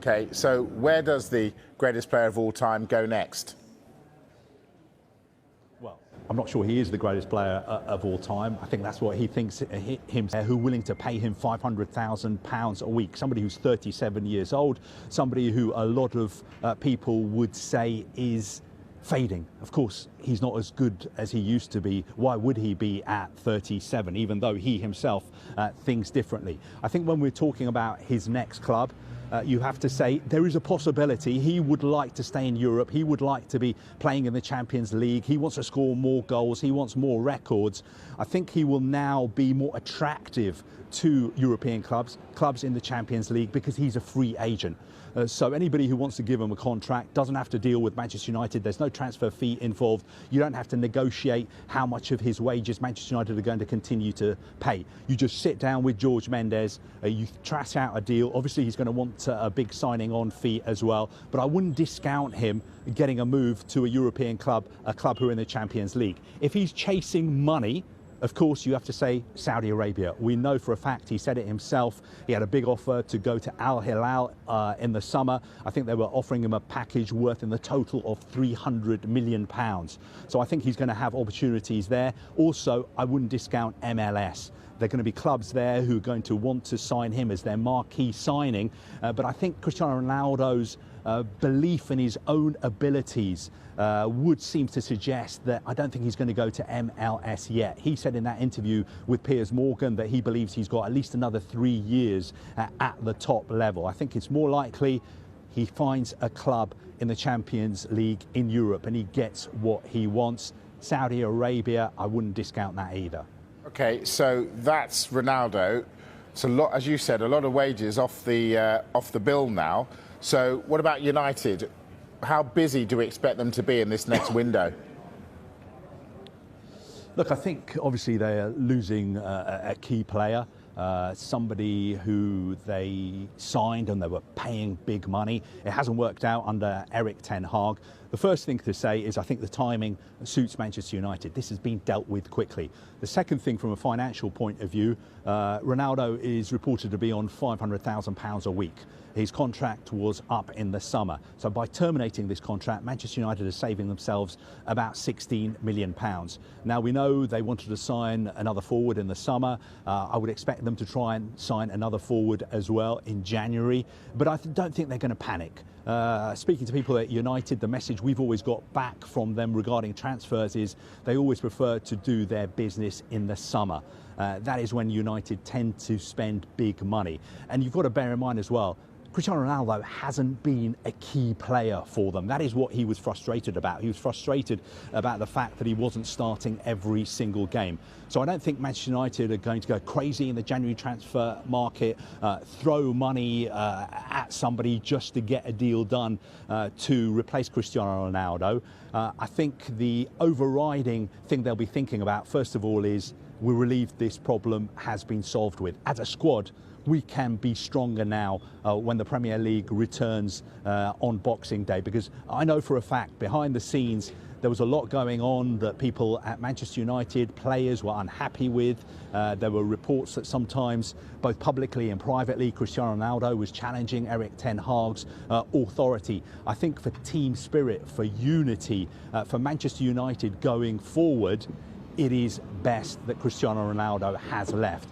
Okay, so where does the greatest player of all time go next? Well, I'm not sure he is the greatest player of all time. I think that's what he thinks himself. Who willing to pay him £500,000 a week? Somebody who's 37 years old, somebody who a lot of people would say is fading. Of course, he's not as good as he used to be. Why would he be at 37, even though he himself thinks differently? I think when we're talking about his next club, you have to say there is a possibility he would like to stay in Europe. He would like to be playing in the Champions League. He wants to score more goals. He wants more records. I think he will now be more attractive to European clubs in the Champions League, because he's a free agent. So anybody who wants to give him a contract doesn't have to deal with Manchester United. There's no transfer fee involved. You don't have to negotiate how much of his wages Manchester United are going to continue to pay. You just sit down with George Mendes, you trash out a deal. Obviously, he's going to want a big signing on fee as well, but I wouldn't discount him getting a move to a European club, a club who are in the Champions League. If he's chasing money, of course, you have to say Saudi Arabia. We know for a fact, he said it himself, he had a big offer to go to Al Hilal in the summer. I think they were offering him a package worth in the total of £300 million. So I think he's going to have opportunities there. Also, I wouldn't discount MLS. There are going to be clubs there who are going to want to sign him as their marquee signing. But I think Cristiano Ronaldo's belief in his own abilities would seem to suggest that I don't think he's going to go to MLS yet. He said in that interview with Piers Morgan that he believes he's got at least another 3 years at the top level. I think it's more likely he finds a club in the Champions League in Europe and he gets what he wants. Saudi Arabia, I wouldn't discount that either. Okay, so that's Ronaldo. It's a lot, as you said, a lot of wages off the bill now. So what about United? How busy do we expect them to be in this next window? Look, I think obviously they are losing a key player, somebody who they signed and they were paying big money. It hasn't worked out under Erik ten Hag. The first thing to say is I think the timing suits Manchester United. This has been dealt with quickly. The second thing, from a financial point of view, Ronaldo is reported to be on £500,000 a week. His contract was up in the summer. So by terminating this contract, Manchester United are saving themselves about £16 million. Now, we know they wanted to sign another forward in the summer. I would expect them to try and sign another forward as well in January. But I don't think they're going to panic. Speaking to people at United, the message we've always got back from them regarding transfers is they always prefer to do their business in the summer. That is when United tend to spend big money. And you've got to bear in mind as well, Cristiano Ronaldo hasn't been a key player for them. That is what he was frustrated about. He was frustrated about the fact that he wasn't starting every single game. So I don't think Manchester United are going to go crazy in the January transfer market, throw money at somebody just to get a deal done to replace Cristiano Ronaldo. I think the overriding thing they'll be thinking about, first of all, is we're relieved this problem has been solved with. As a squad, we can be stronger now when the Premier League returns on Boxing Day, because I know for a fact behind the scenes there was a lot going on that people at Manchester United, players, were unhappy with. There were reports that sometimes, both publicly and privately, Cristiano Ronaldo was challenging Erik ten Hag's authority. I think for team spirit, for unity, for Manchester United going forward, it is best that Cristiano Ronaldo has left.